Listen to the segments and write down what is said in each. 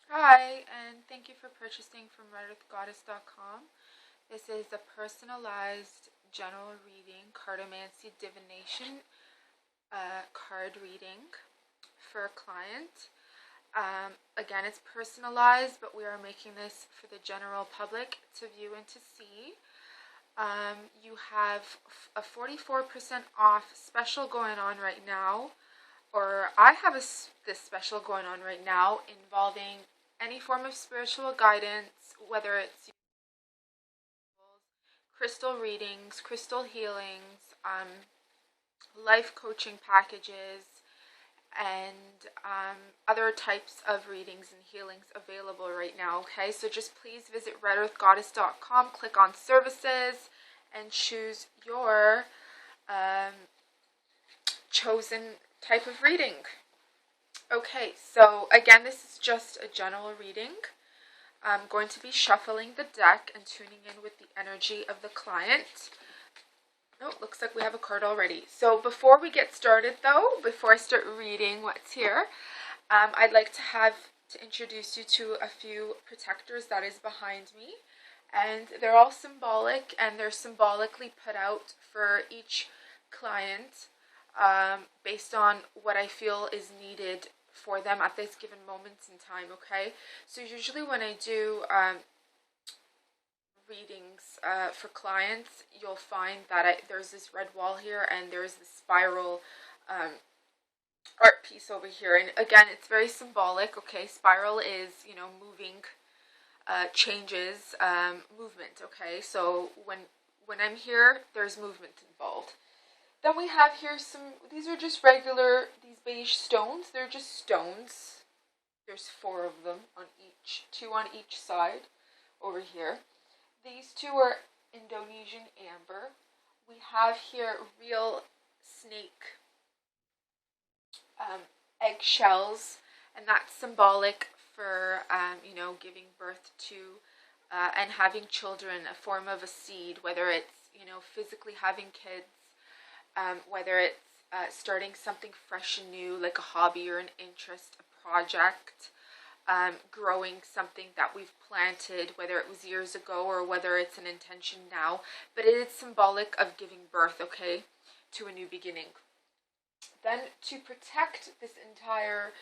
Hi, and thank you for purchasing from RedEarthGoddess.com. This is a personalized general reading, Cartomancy Divination card reading for a client. Again, it's personalized, but we are making this for the general public to view and to see. You have a 44% off special going on right now, or I have this special going on right now involving any form of spiritual guidance, whether it's crystal readings, crystal healings, life coaching packages, and other types of readings and healings available right now. Okay, so just please visit RedEarthGoddess.com, click on services, and choose your chosen type of reading. Okay, so again, this is just a general reading. I'm going to be shuffling the deck and tuning in with the energy of the client. Oh, looks like we have a card already. So before we get started though, before I start reading what's here, I'd like to introduce you to a few protectors that is behind me. And they're all symbolic, and they're symbolically put out for each client based on what I feel is needed for them at this given moment in time, okay? So usually when I do readings for clients, you'll find that there's this red wall here, and there's this spiral art piece over here. And again, it's very symbolic, okay? Spiral is, moving, changes, movement, okay? So when I'm here, there's movement involved. Then we have here these are just these beige stones. They're just stones. There's 4 of them on each, 2 on each side over here. These 2 are Indonesian amber. We have here real snake eggshells, and that's symbolic for, giving birth to and having children, a form of a seed, whether it's, physically having kids, whether it's starting something fresh and new, like a hobby or an interest, a project, growing something that we've planted, whether it was years ago or whether it's an intention now. But it is symbolic of giving birth, okay, to a new beginning. Then to protect this entire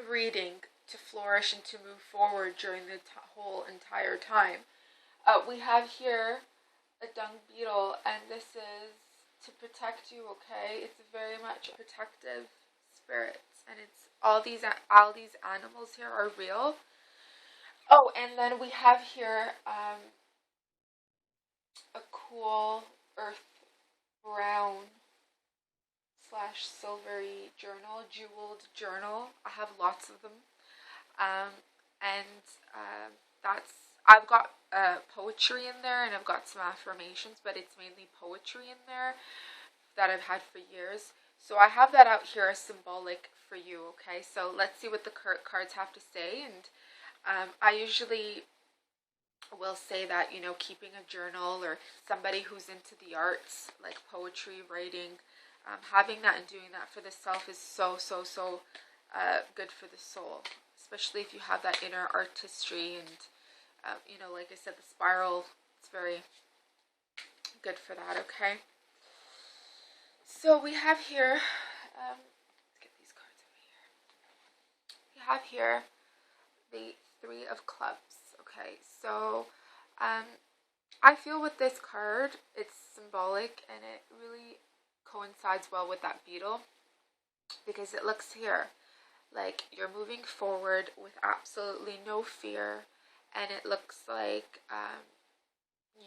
reading to flourish and to move forward during the whole entire time, we have here a dung beetle, and this is to protect you, okay? It's very much a protective spirit, and it's all these animals here are real. Oh, and then we have here a cool earth brown / silvery journal, jeweled journal. I have lots of them, and I've got poetry in there, and I've got some affirmations, but it's mainly poetry in there that I've had for years. So I have that out here as symbolic for you, okay? So let's see what the cards have to say. And I usually will say that, keeping a journal, or somebody who's into the arts, like poetry, writing, having that and doing that for the self is so good for the soul, especially if you have that inner artistry. And like I said, the spiral, it's very good for that, okay? So we have here, let's get these cards over here. We have here the 3 of clubs, okay? So I feel with this card, it's symbolic, and it really coincides well with that beetle, because it looks here like you're moving forward with absolutely no fear, and it looks like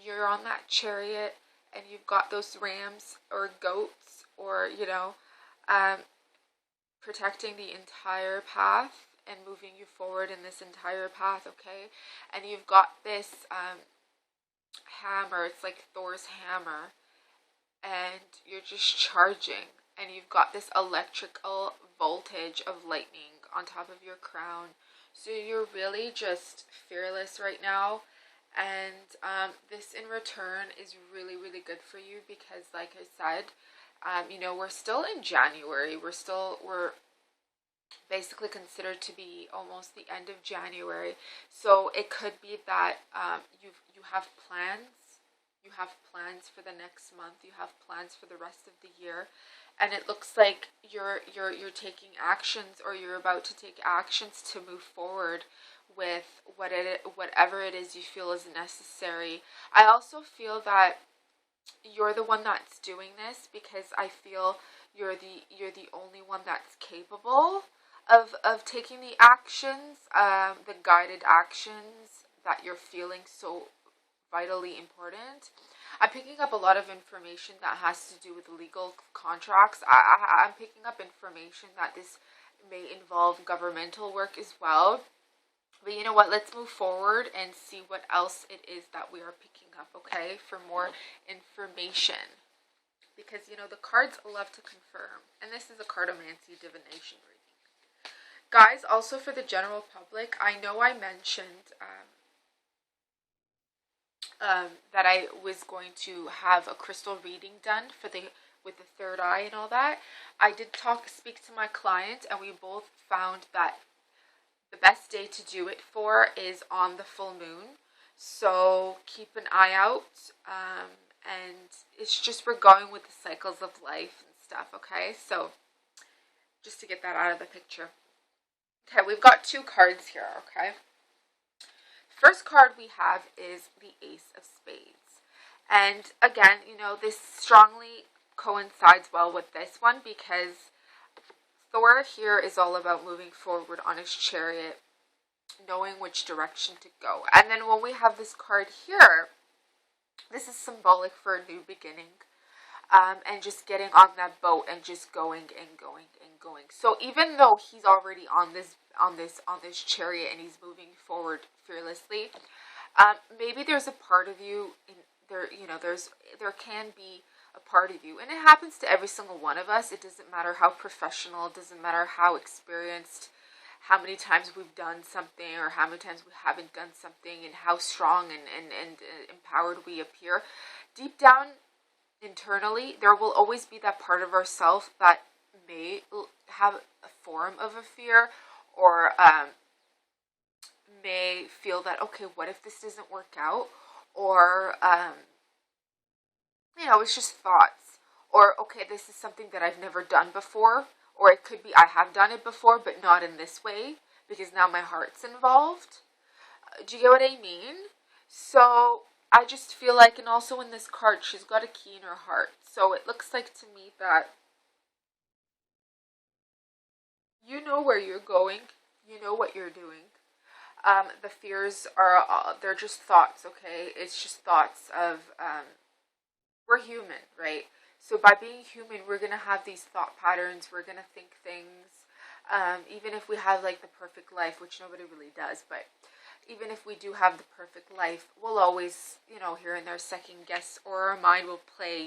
you're on that chariot, and you've got those rams or goats, or protecting the entire path and moving you forward in this entire path, okay? And you've got this hammer, it's like Thor's hammer, and you're just charging, and you've got this electrical voltage of lightning on top of your crown. So you're really just fearless right now, and this in return is really good for you, because like I said, we're still in January, we're basically considered to be almost the end of January. So it could be that you have plans. You have plans for the next month. You have plans for the rest of the year, and it looks like you're taking actions, or you're about to take actions to move forward with whatever it is you feel is necessary. I also feel that you're the one that's doing this, because I feel you're the only one that's capable of taking the actions, the guided actions that you're feeling so vitally important. I'm picking up a lot of information that has to do with legal contracts. I'm picking up information that this may involve governmental work as well. But you know what? Let's move forward and see what else it is that we are picking up, okay? For more information. Because, the cards love to confirm. And this is a Cartomancy Divination reading. Guys, also for the general public, I know I mentioned that I was going to have a crystal reading done with the third eye and all that. I did speak to my client, and we both found that the best day to do it for is on the full moon. So keep an eye out. And it's just, we're going with the cycles of life and stuff, okay? So just to get that out of the picture. Okay, we've got 2 cards here, okay? First card we have is the Ace of Spades. And again, this strongly coincides well with this one, because Thor here is all about moving forward on his chariot, knowing which direction to go. And then when we have this card here, this is symbolic for a new beginning, and just getting on that boat and just going and going and going. So even though he's already on this chariot and he's moving forward fearlessly, maybe there's a part of you in there. There can be a part of you, and it happens to every single one of us. It doesn't matter how professional, it doesn't matter how experienced, how many times we've done something or how many times we haven't done something, and how strong and empowered we appear. Deep down internally, there will always be that part of ourselves that may have a form of a fear, or may feel that, okay, what if this doesn't work out? Or it's just thoughts. Or, okay, this is something that I've never done before. Or it could be I have done it before, but not in this way, because now my heart's involved. Do you get what I mean? So I just feel like, and also in this card, she's got a key in her heart. So it looks like to me that you know where you're going. You know what you're doing. The fears they're just thoughts, okay? It's just thoughts of, we're human, right? So by being human, we're going to have these thought patterns. We're going to think things. Even if we have like the perfect life, which nobody really does, but even if we do have the perfect life, we'll always, here and there second guess, or our mind will play,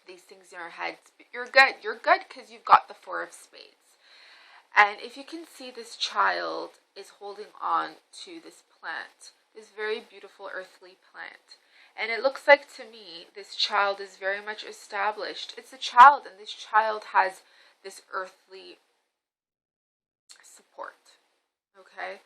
these things in our heads. But you're good. You're good because you've got the 4 of Spades. And if you can see, this child is holding on to this plant, this very beautiful earthly plant. And it looks like to me, this child is very much established. It's a child, and this child has this earthly support, okay?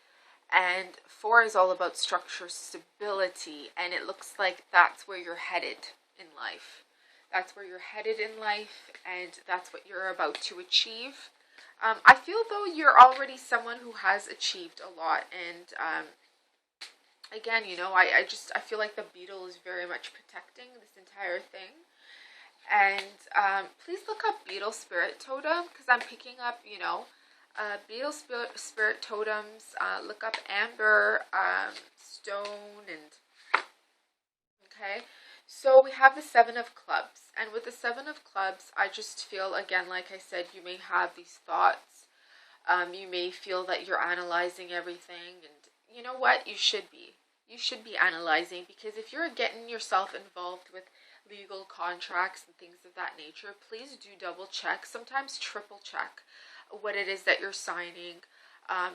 And 4 is all about structure, stability, and it looks like that's where you're headed in life. That's where you're headed in life, and that's what you're about to achieve. I feel though you're already someone who has achieved a lot, and again, I feel like the beetle is very much protecting this entire thing. And please look up beetle spirit totem, because I'm picking up, beetle spirit totems. Look up amber, stone, and okay. So we have the 7 of clubs, and with the 7 of clubs, I just feel, again, like I said, you may have these thoughts. You may feel that you're analyzing everything, and you know what? You should be. You should be analyzing, because if you're getting yourself involved with legal contracts and things of that nature, please do double check, sometimes triple check what it is that you're signing.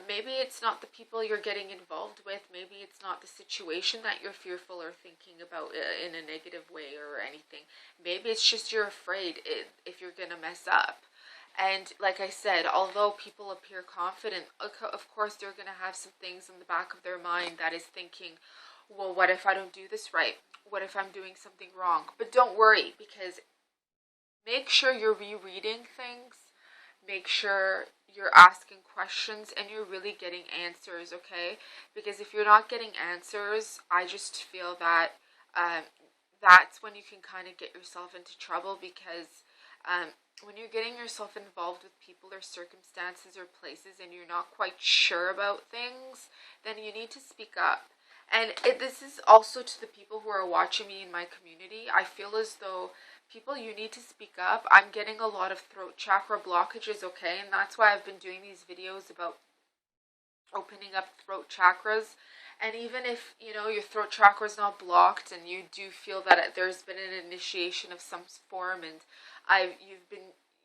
Maybe it's not the people you're getting involved with. Maybe it's not the situation that you're fearful or thinking about in a negative way or anything. Maybe it's just you're afraid if you're going to mess up. And like I said, although people appear confident, of course they're going to have some things in the back of their mind that is thinking, well, what if I don't do this right? What if I'm doing something wrong? But don't worry, because make sure you're rereading things. Make sure you're asking questions and you're really getting answers, okay? Because if you're not getting answers, I just feel that um, that's when you can kind of get yourself into trouble, because when you're getting yourself involved with people or circumstances or places and you're not quite sure about things, then you need to speak up. And this is also to the people who are watching me in my community. I feel as though people, you need to speak up. I'm getting a lot of throat chakra blockages, okay? And that's why I've been doing these videos about opening up throat chakras. And even if, you know, your throat chakra is not blocked and you do feel that there's been an initiation of some form, and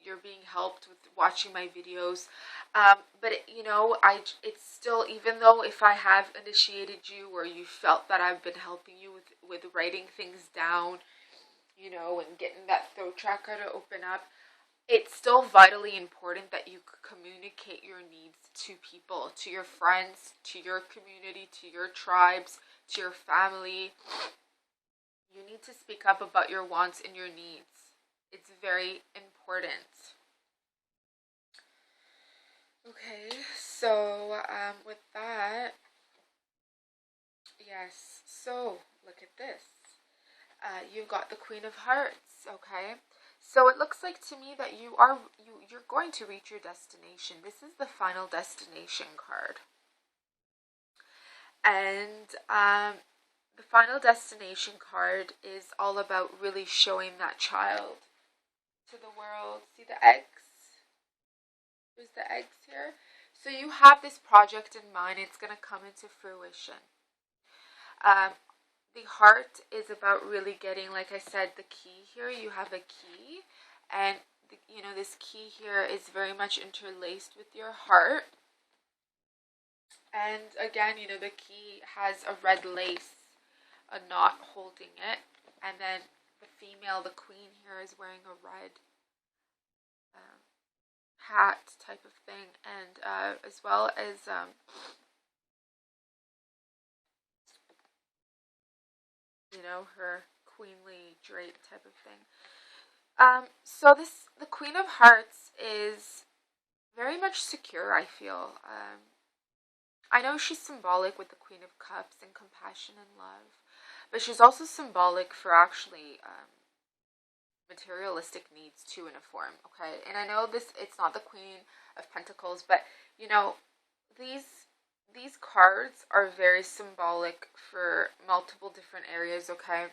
you're being helped with watching my videos, but you know, it's still, even though if I have initiated you or you felt that I've been helping you with writing things down, you know, and getting that throat chakra to open up, it's still vitally important that you communicate your needs to people, to your friends, to your community, to your tribes, to your family. You need to speak up about your wants and your needs. It's very important. Okay, so with that, yes, so look at this. You've got the Queen of Hearts, okay? So it looks like to me that you're going to reach your destination. This is the final destination card. And the final destination card is all about really showing that child to the world. See the eggs? There's the eggs here. So you have this project in mind. It's going to come into fruition. The heart is about really getting, like I said, the key here. You have a key, and you know, this key here is very much interlaced with your heart. And again, you know, the key has a red lace, a knot holding it, and then the female, the queen here, is wearing a red hat type of thing, and as well as you know, her queenly drape type of thing. So the Queen of Hearts is very much secure, I feel. I know she's symbolic with the Queen of Cups and compassion and love, but she's also symbolic for actually materialistic needs too, in a form, okay? And I know it's not the Queen of Pentacles, but you know, these cards are very symbolic for multiple different areas, okay?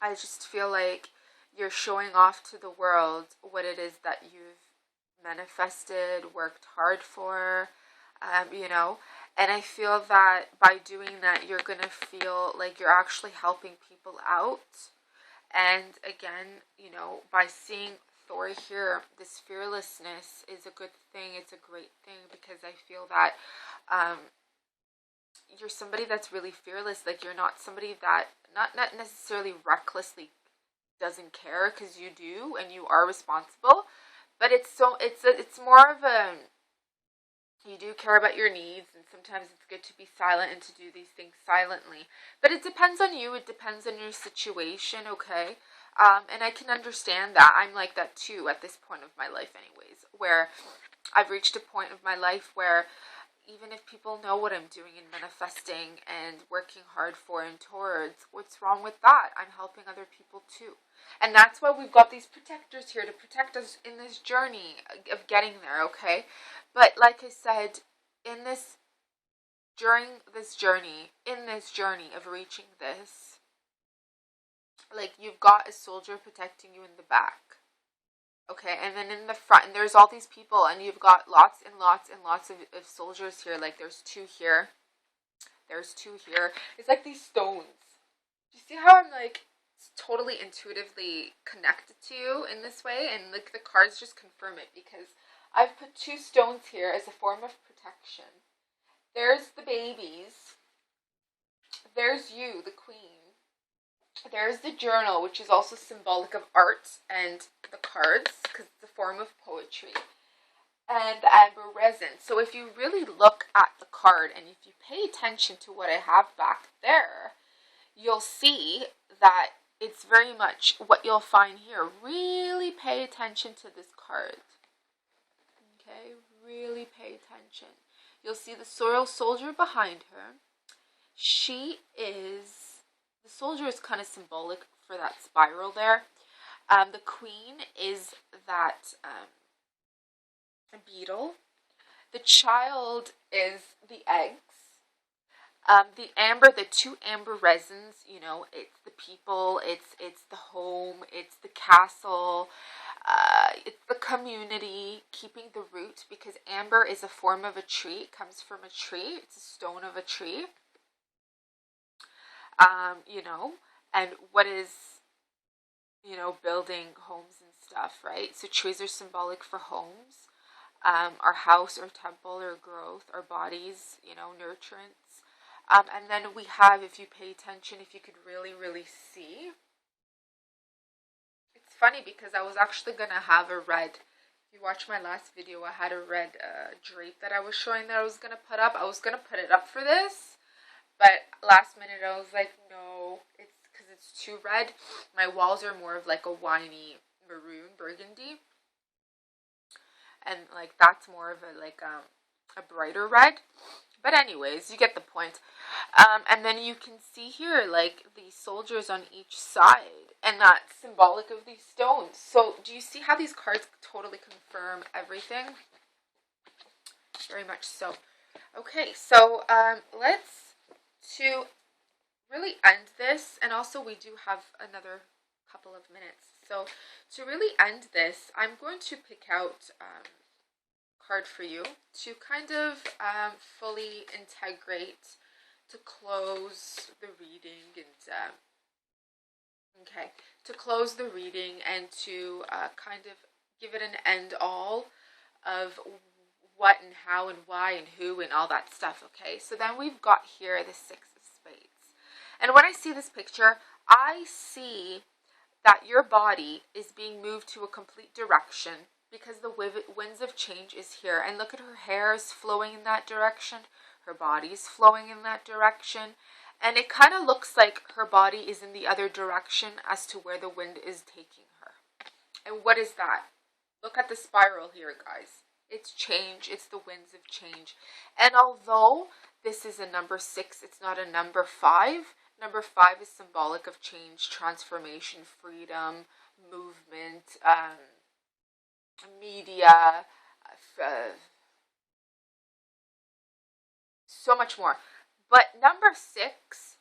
I just feel like you're showing off to the world what it is that you've manifested, worked hard for, you know, and I feel that by doing that, you're going to feel like you're actually helping people out. And again, you know, by seeing Thor here, this fearlessness is a good thing. It's a great thing, because I feel that you're somebody that's really fearless. Like, you're not somebody that not necessarily recklessly doesn't care, because you do and you are responsible, but it's more of a, you do care about your needs, and sometimes it's good to be silent and to do these things silently. But it depends on you. It depends on your situation, okay? And I can understand that. I'm like that too at this point of my life anyways, where I've reached a point of my life where even if people know what I'm doing and manifesting and working hard for and towards, what's wrong with that? I'm helping other people too. And that's why we've got these protectors here to protect us in this journey of getting there, okay? But like I said, during this journey, in this journey of reaching this, like, you've got a soldier protecting you in the back. Okay, and then in the front, and there's all these people, and you've got lots and lots and lots of soldiers here. Like, there's two here. There's two here. It's like these stones. Do you see how I'm, like, totally intuitively connected to you in this way? And, like, the cards just confirm it, because I've put two stones here as a form of protection. There's the babies. There's you, the queen. There's the journal, which is also symbolic of art and the cards, because it's a form of poetry, and the amber resin. So if you really look at the card and if you pay attention to what I have back there, you'll see that it's very much what you'll find here. Really pay attention to this card. Okay, really pay attention. You'll see the soil soldier behind her. The soldier is kind of symbolic for that spiral there. The queen is that beetle. The child is the eggs. The amber, the two amber resins, it's the people, it's the home, it's the castle, it's the community, keeping the root, because amber is a form of a tree. It comes from a tree. It's a stone of a tree. And what is, building homes and stuff, right? So trees are symbolic for homes, our house, our temple, our growth, our bodies, nurturance. And then we have, if you pay attention, if you could really, really see, it's funny because I was actually going to have a red, if you watch my last video, I had a red drape that I was showing that I was going to put up. I was going to put it up for this, but last minute I was like, no, it's because it's too red. My walls are more of like a winey maroon burgundy, and like that's more of a brighter red. But anyways, you get the point. And then you can see here, like, these soldiers on each side, and that's symbolic of these stones. So do you see how these cards totally confirm everything? Very much so. Okay, so let's, to really end this, and also we do have another couple of minutes. So to really end this, I'm going to pick out card for you to kind of fully integrate, to close the reading, and to close the reading and to kind of give it an end all of what and how and why and who and all that stuff. Okay, so then we've got here the Six of Spades, and when I see this picture, I see that your body is being moved to a complete direction, because the winds of change is here. And look at her hair is flowing in that direction. Her body is flowing in that direction. And it kind of looks like her body is in the other direction as to where the wind is taking her. And what is that? Look at the spiral here, guys. It's change. It's the winds of change. And although this is a number 6, it's not a number 5. Number 5 is symbolic of change, transformation, freedom, movement, media, so much more. But number 6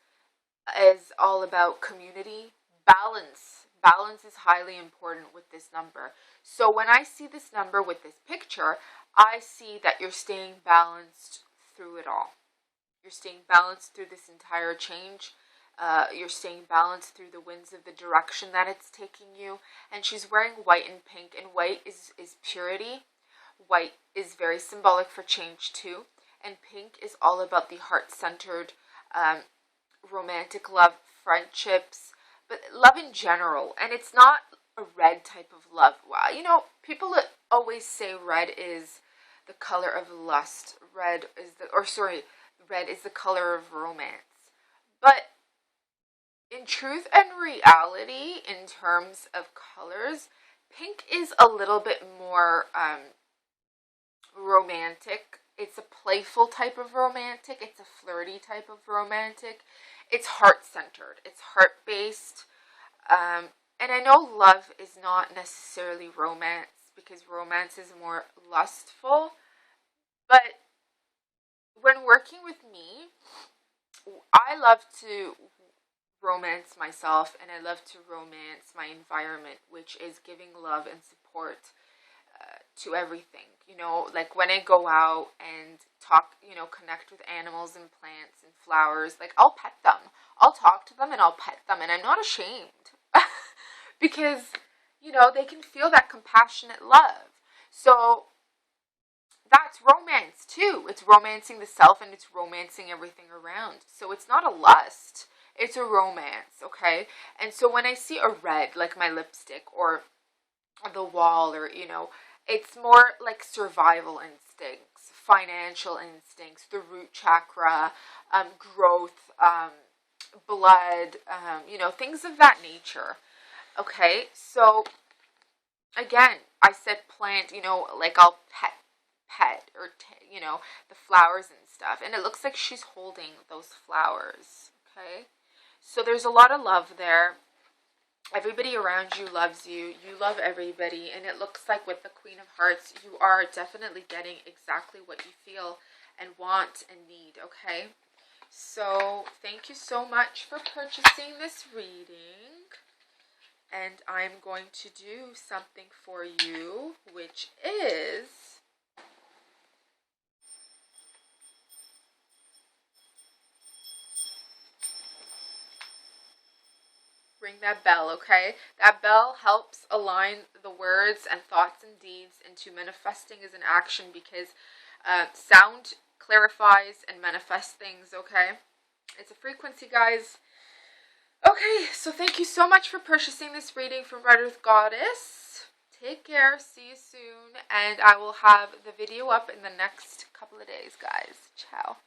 is all about community, balance. Balance is highly important with this number. So when I see this number with this picture, I see that you're staying balanced through it all. You're staying balanced through this entire change. You're staying balanced through the winds of the direction that it's taking you. And she's wearing white and pink, and white is purity. White is very symbolic for change too. And pink is all about the heart-centered, romantic love, friendships, but love in general. And it's not a red type of love. Wow, people always say red is the color of lust. Red is the color of romance. But in truth and reality, in terms of colors, pink is a little bit more romantic. It's a playful type of romantic. It's a flirty type of romantic. It's heart-centered. It's heart-based. And I know love is not necessarily romance, because romance is more lustful. But when working with me, I love to romance myself, and I love to romance my environment, which is giving love and support to everything. Like when I go out and talk, connect with animals and plants and flowers, like I'll pet them. I'll talk to them and I'll pet them, and I'm not ashamed because, they can feel that compassionate love. So that's romance too. It's romancing the self, and it's romancing everything around. So it's not a lust. It's a romance, okay? And so when I see a red, like my lipstick or the wall, or, it's more like survival instincts, financial instincts, the root chakra, growth, blood, things of that nature. Okay, so again, I said plant, like I'll pet, or, the flowers and stuff. And it looks like she's holding those flowers. Okay, so there's a lot of love there. Everybody around you loves you. You love everybody. And it looks like with the Queen of Hearts, you are definitely getting exactly what you feel and want and need. Okay, so thank you so much for purchasing this reading. And I'm going to do something for you, which is ring that bell, okay? That bell helps align the words and thoughts and deeds into manifesting as an action, because sound clarifies and manifests things, okay? It's a frequency, guys. Okay, so thank you so much for purchasing this reading from Red Earth Goddess. Take care, see you soon, and I will have the video up in the next couple of days, guys. Ciao.